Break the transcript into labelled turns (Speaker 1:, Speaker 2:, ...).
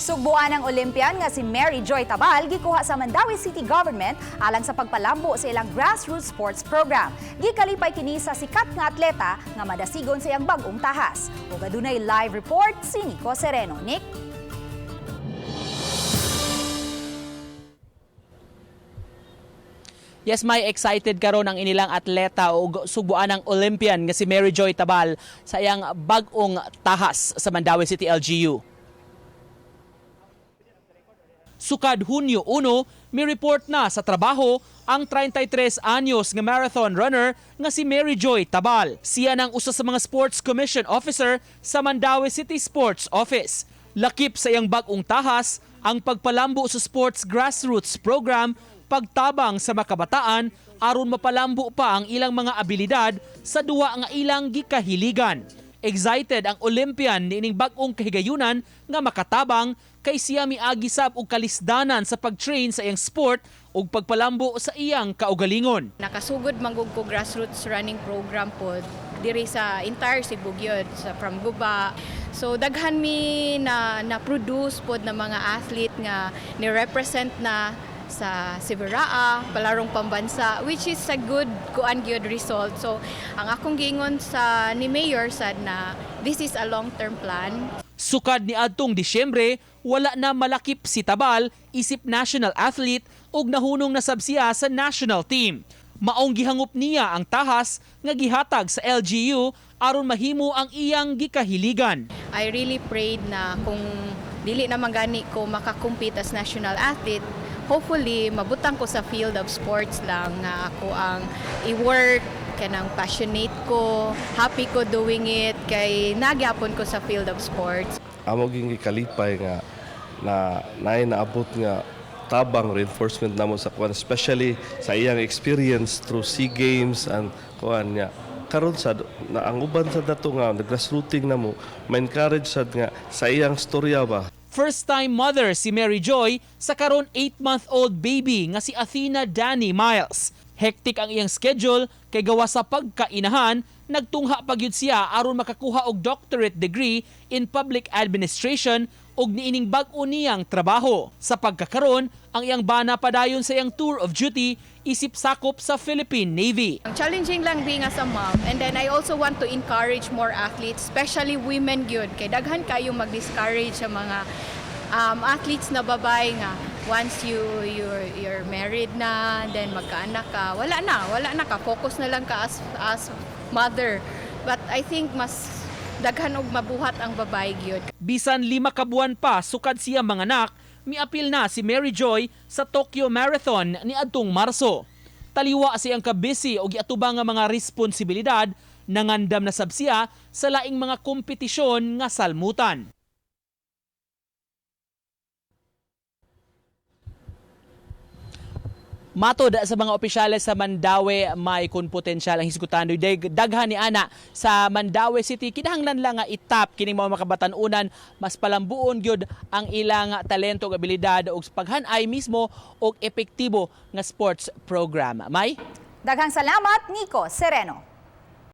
Speaker 1: Sugbuan ng Olympian nga si Mary Joy Tabal gikuha sa Mandawi City Government alang sa pagpalambo sa ilang grassroots sports program. Gikalipay kini sa sikat nga atleta nga madasigon sa iyang bag-ong tahas. Ug adunay live report si Nico Sereno. Nick?
Speaker 2: Yes, may excited karon ang inilang atleta o sugbuan ng Olympian nga si Mary Joy Tabal sa iyang bag-ong tahas sa Mandawi City LGU. Sukad Hunyo 1, may report na sa trabaho ang 33 anyos nga marathon runner nga si Mary Joy Tabal. Siya nang usa sa mga Sports Commission Officer sa Mandawi City Sports Office. Lakip sa iyang bag-ong tahas ang pagpalambo sa sports grassroots program, pagtabang sa makabataan aron mapalambo pa ang ilang mga abilidad sa duwa nga ilang gikahiligan. Excited ang Olympian niining bag-ong kahigayunan nga makatabang kay siya miagi sab og kalisdanan sa pag-train sa iyang sport ug pagpalambo sa iyang kaugalingon.
Speaker 3: Nakasugod manggug ko grassroots running program po diri sa entire Cebu gyud from Guba. So daghan mi na produce pod na mga athlete nga ni represent na sa Siberaa, palarong pambansa, which is a good good result. So ang akong giingon sa ni Mayor sad na this is a long-term plan.
Speaker 2: Sukad ni adtong Disyembre, wala na malakip si Tabal isip national athlete ug nahunong na sab siya sa national team. Maong gihangop niya ang tahas nga gihatag sa LGU aron mahimo ang iyang gikahiligan.
Speaker 3: I really prayed na kung dili na magani ko makakompete as national athlete, hopefully mabutang ko sa field of sports lang nga ako ang i-work kanang passionate ko, happy ko doing it kay nagyapon ko sa field of sports.
Speaker 4: Amo ging gikalipay nga naabot nga tabang reinforcement namo sa kuan, especially sa iyang experience through SEA Games and kuan niya. Karon sad na ang uban sa dato nga grassrooting namo, ma-encourage sad nga sa iyang storya ba.
Speaker 2: First-time mother si Mary Joy sa karon 8-month-old baby nga si Athena Danny Miles. Hectic ang iyang schedule kay gawa sa pagkainahan, nagtungha pa gyud siya aron makakuha og doctorate degree in public administration ug niining bag-o niyang trabaho. Sa pagkakaron, ang iyang bana padayon sa iyang tour of duty isip sakop sa Philippine Navy.
Speaker 3: Ang challenging lang being as a mom, and then I also want to encourage more athletes, especially women gyud kay daghan kayo mag-discourage sa mga athletes na babae nga once you're married na, then magkaanak ka, wala na ka, focus na lang ka as mother. But I think mas daghan og mabuhat ang babae gyud.
Speaker 2: Bisan 5 ka buwan pa sukad siya manganak, miapil na si Mary Joy sa Tokyo Marathon niadtong Marso. Taliwa siyang kabisi og giatubang nga mga responsibilidad, nangandam na sab siya sa laing mga kompetisyon nga salmutan. Matod sa mga opisyales sa Mandawi, may kun potensyal ang hisgutan daghan ni ana sa Mandawi City. Kinahanglan lang nga itap kining mga makabatan-unan, mas palambuon gyud ang ilang talento ug abilidad ug paghan-ay mismo og epektibo nga sports program. May
Speaker 1: Daghang salamat, Nico Sereno.